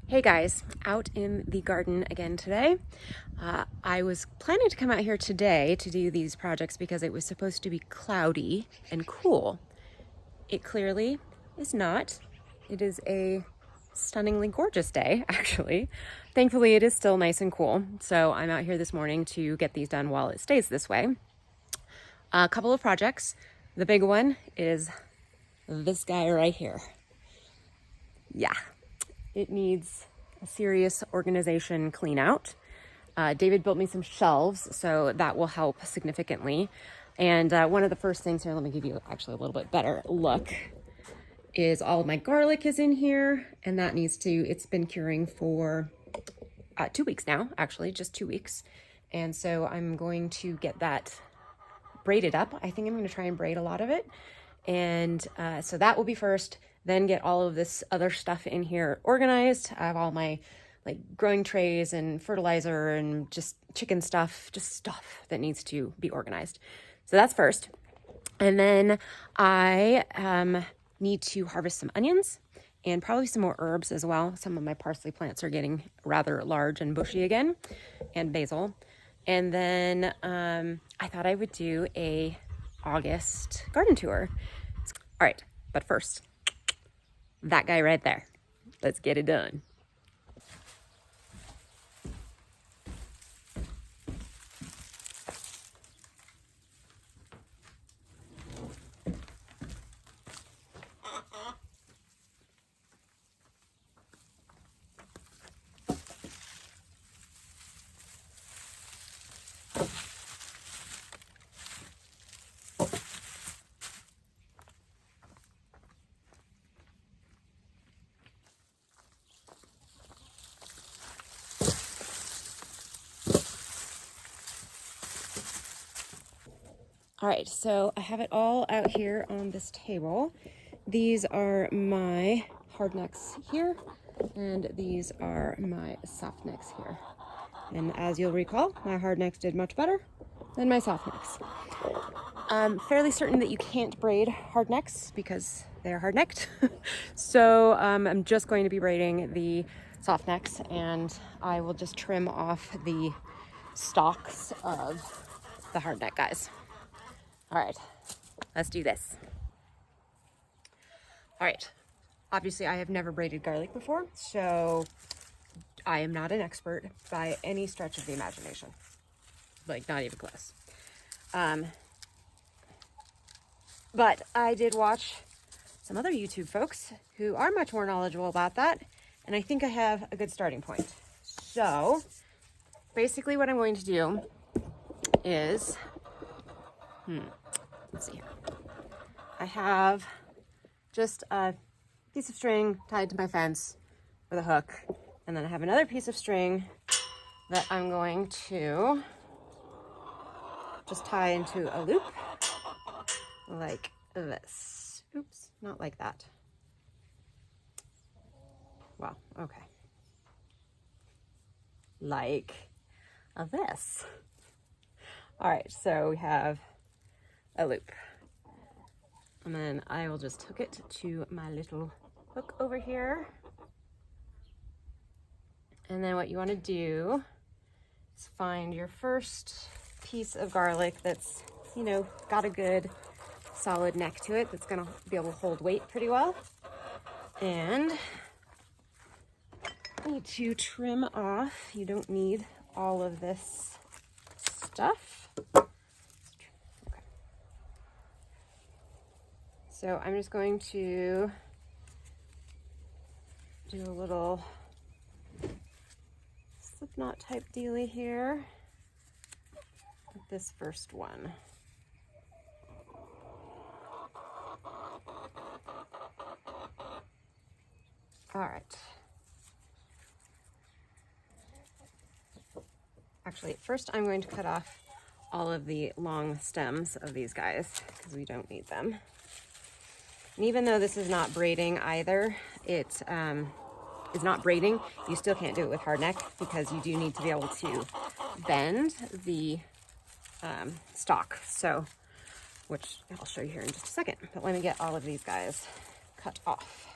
Hey guys, out in the garden again today. I was planning to come out here today to do these projects because it was supposed to be cloudy and cool. It clearly is not. It is a stunningly gorgeous day, actually. Thankfully, it is still nice and cool. So I'm out here this morning to get these done while it stays this way. A couple of projects. The big one is this guy right here. Yeah. It needs a serious organization clean out. David built me some shelves, so that will help significantly. And one of the first things here, let me give you actually a little bit better look, is all of my garlic is in here, and that needs to, it's been curing for 2 weeks now, actually, just 2 weeks. And so I'm going to get that braided up. I think I'm going to try and braid a lot of it. And so that will be first, then get all of this other stuff in here organized. I have all my like growing trays and fertilizer and just chicken stuff, just stuff that needs to be organized. So that's first. And then I need to harvest some onions and probably some more herbs as well. Some of my parsley plants are getting rather large and bushy again, and basil. And then I thought I would do a August garden tour. All right, but first, that guy right there. Let's get it done. All right, so I have it all out here on this table. These are my hardnecks here, and these are my softnecks here. And as you'll recall, my hardnecks did much better than my softnecks. I'm fairly certain that you can't braid hardnecks because they are hard-necked. So I'm just going to be braiding the softnecks, and I will just trim off the stalks of the hardneck guys. All right, let's do this. All right, obviously I have never braided garlic before, so I am not an expert by any stretch of the imagination. Like, not even close. But I did watch some other YouTube folks who are much more knowledgeable about that, and I think I have a good starting point. So basically what I'm going to do is, let's see here. I have just a piece of string tied to my fence with a hook, and then I have another piece of string that I'm going to just tie into a loop like this. Oops, not like that. Well, okay. Like this. All right, so we have a loop. And then I will just hook it to my little hook over here. And then what you want to do is find your first piece of garlic that's, you know, got a good solid neck to it, that's gonna be able to hold weight pretty well. And I need to trim off. You don't need all of this stuff. Okay. So I'm just going to do a little slip knot type dealy here with this first one. All right. Actually, first I'm going to cut off all of the long stems of these guys because we don't need them. And even though this is not braiding either, it is not braiding, you still can't do it with hardneck because you do need to be able to bend the stalk. So, which I'll show you here in just a second. But let me get all of these guys cut off.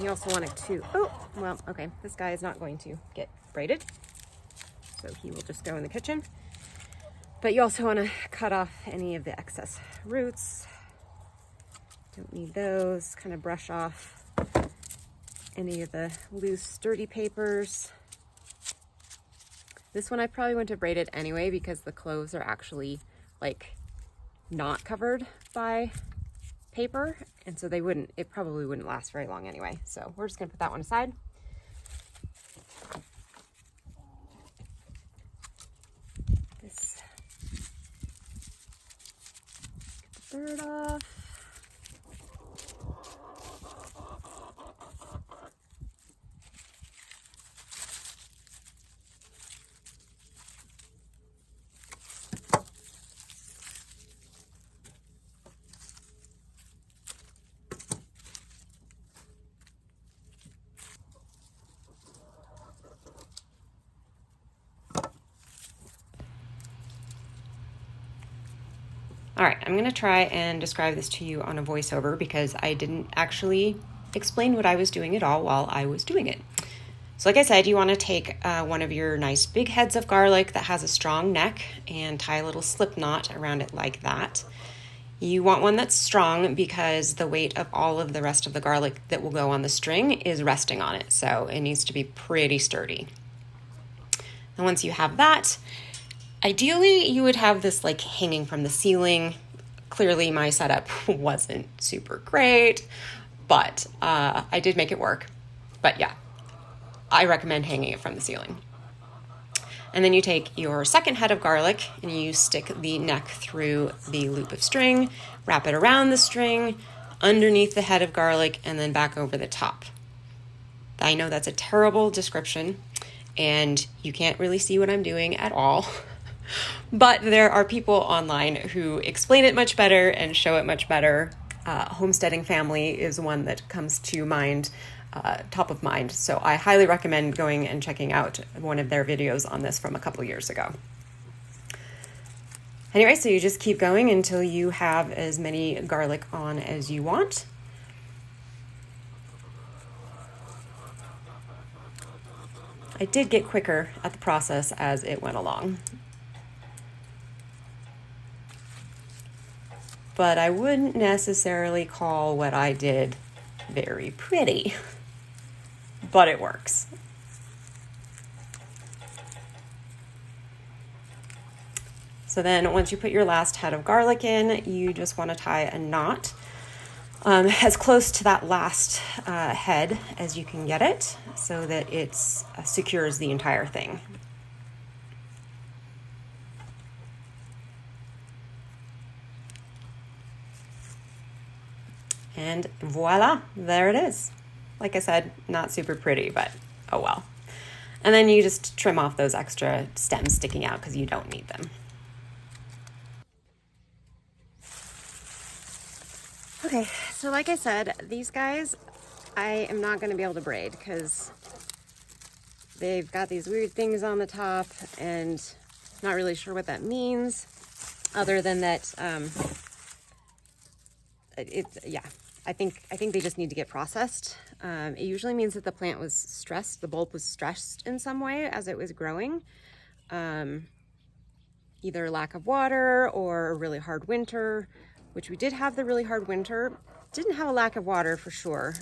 You also want it to, oh, well, okay, this guy is not going to get braided, so he will just go in the kitchen. But you also want to cut off any of the excess roots. Don't need those. Kind of brush off any of the loose, sturdy papers. This one I probably wouldn't have braided anyway because the cloves are actually like not covered by paper, and so it probably wouldn't last very long anyway. So we're just gonna put that one aside. This, get the bird off. All right, I'm gonna try and describe this to you on a voiceover because I didn't actually explain what I was doing at all while I was doing it. So like I said, you wanna take one of your nice big heads of garlic that has a strong neck and tie a little slip knot around it like that. You want one that's strong because the weight of all of the rest of the garlic that will go on the string is resting on it, so it needs to be pretty sturdy. And once you have that, ideally, you would have this like hanging from the ceiling. Clearly, my setup wasn't super great, but I did make it work. But yeah, I recommend hanging it from the ceiling. And then you take your second head of garlic and you stick the neck through the loop of string, wrap it around the string, underneath the head of garlic, and then back over the top. I know that's a terrible description, and you can't really see what I'm doing at all. But there are people online who explain it much better and show it much better. Homesteading Family is one that comes to mind, top of mind. So I highly recommend going and checking out one of their videos on this from a couple years ago. Anyway, so you just keep going until you have as many garlic on as you want. I did get quicker at the process as it went along. But I wouldn't necessarily call what I did very pretty, but it works. So then once you put your last head of garlic in, you just want to tie a knot as close to that last head as you can get it so that it secures the entire thing. And voila, there it is. Like I said, not super pretty, but oh well. And then you just trim off those extra stems sticking out because you don't need them. Okay, so like I said, these guys, I am not going to be able to braid because they've got these weird things on the top and not really sure what that means other than that I think they just need to get processed. It usually means that the plant was stressed, the bulb was stressed in some way as it was growing. Either lack of water or a really hard winter, which we did have the really hard winter. Didn't have a lack of water for sure,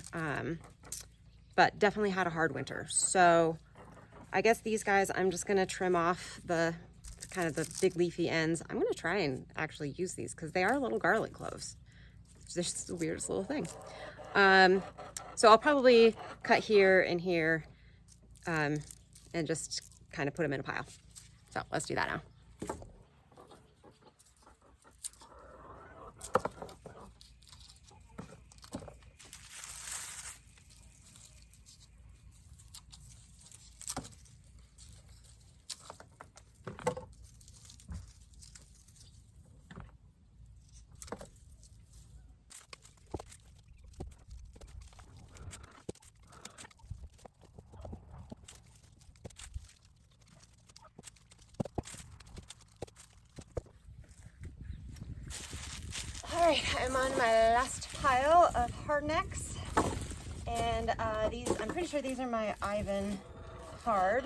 but definitely had a hard winter. So I guess these guys, I'm just gonna trim off the kind of the big leafy ends. I'm gonna try and actually use these because they are little garlic cloves. It's just the weirdest little thing. So I'll probably cut here and here and just kind of put them in a pile. So let's do that now. All right, I'm on my last pile of hardnecks, And I'm pretty sure these are my Ivan hard,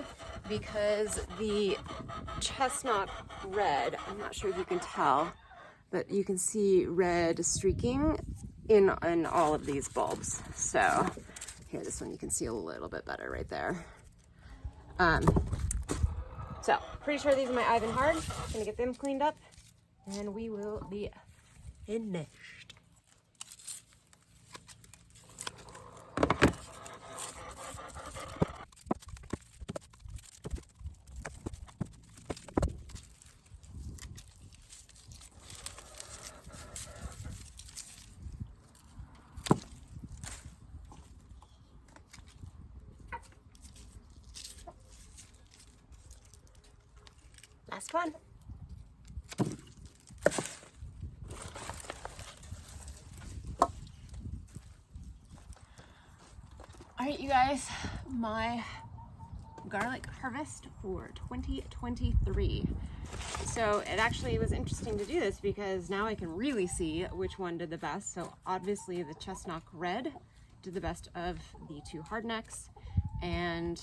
because the chestnut red, I'm not sure if you can tell, but you can see red streaking in all of these bulbs. So here, this one you can see a little bit better right there. So pretty sure these are my Ivan hard. Gonna get them cleaned up and we will be finished. Last one. All right, you guys, my garlic harvest for 2023. So it actually was interesting to do this because now I can really see which one did the best. So obviously the chestnut red did the best of the two hardnecks, and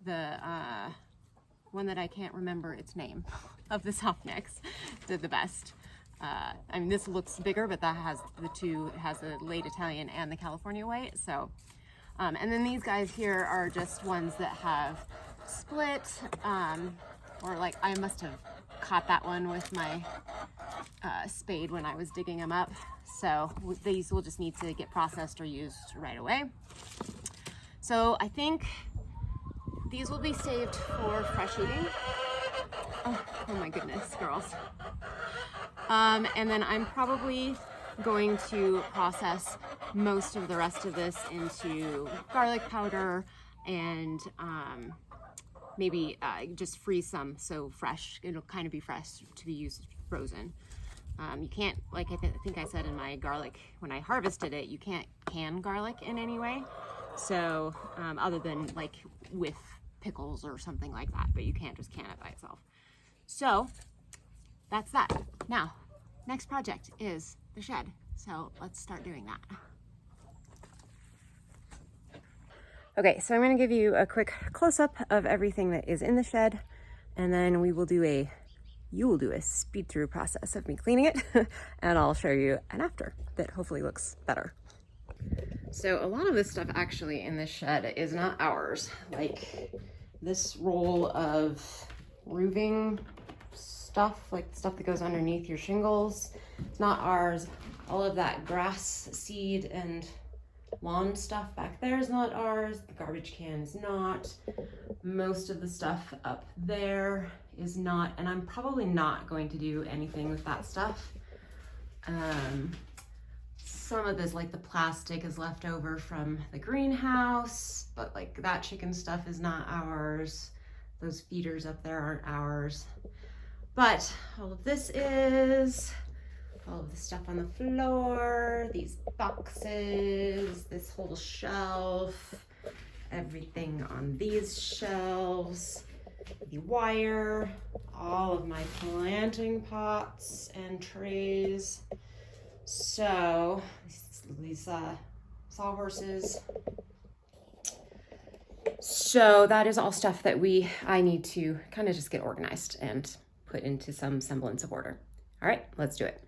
the one that I can't remember its name of the softnecks did the best. I mean, this looks bigger, but that has the two, it has the late Italian and the California white. So, and then these guys here are just ones that have split, or like I must have caught that one with my spade when I was digging them up. So these will just need to get processed or used right away. So I think these will be saved for fresh eating. Oh my goodness, girls. And then I'm probably going to process most of the rest of this into garlic powder and maybe just freeze some so fresh. It'll kind of be fresh to be used frozen. You can't, like I think I said in my garlic, when I harvested it, you can't can garlic in any way. So other than like with pickles or something like that, but you can't just can it by itself. So that's that. Now, next project is the shed. So let's start doing that. Okay, so I'm gonna give you a quick close-up of everything that is in the shed, and then you will do a speed through process of me cleaning it, and I'll show you an after that hopefully looks better. So a lot of this stuff actually in this shed is not ours. Like this roll of roofing stuff, like stuff that goes underneath your shingles, it's not ours. All of that grass seed and lawn stuff back there is not ours. The garbage can is not. Most of the stuff up there is not, and I'm probably not going to do anything with that stuff. Some of this, like the plastic, is left over from the greenhouse, but like that chicken stuff is not ours. Those feeders up there aren't ours. But all of this is, all of the stuff on the floor, these boxes, this whole shelf, everything on these shelves, the wire, all of my planting pots and trays. So these sawhorses. So that is all stuff that I need to kind of just get organized and put into some semblance of order. All right, let's do it.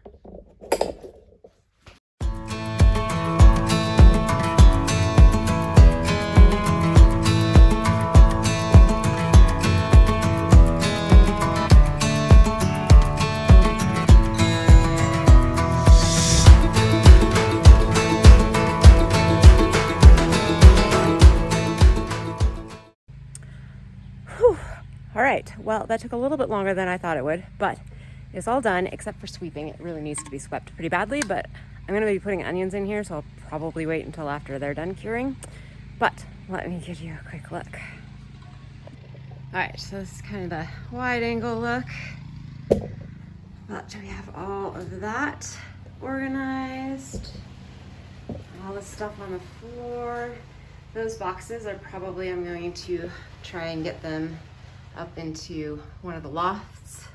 All right, well, that took a little bit longer than I thought it would, but it's all done except for sweeping. It really needs to be swept pretty badly, but I'm gonna be putting onions in here, so I'll probably wait until after they're done curing. But let me give you a quick look. All right, so this is kind of the wide angle look. But we have all of that organized. All the stuff on the floor. Those boxes are probably, I'm going to try and get them up into one of the lofts,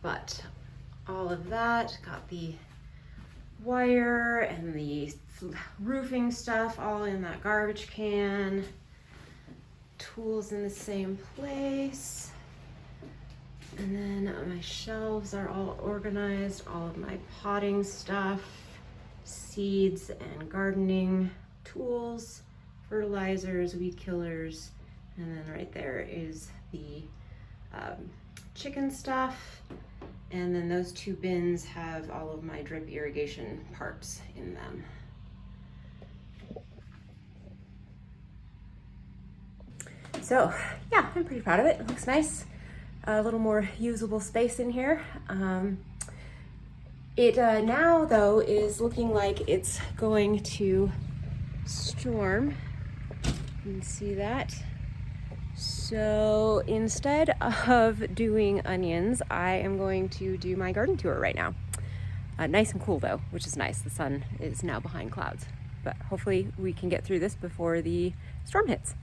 but all of that, got the wire and the roofing stuff all in that garbage can. Tools in the same place. And then my shelves are all organized, all of my potting stuff, seeds and gardening tools, fertilizers, weed killers, and then right there is the chicken stuff. And then those two bins have all of my drip irrigation parts in them. So yeah, I'm pretty proud of it. It looks nice. A little more usable space in here. It now though is looking like it's going to storm. You can see that. So instead of doing onions, I am going to do my garden tour right now. Nice and cool though, which is nice. The sun is now behind clouds, but hopefully we can get through this before the storm hits.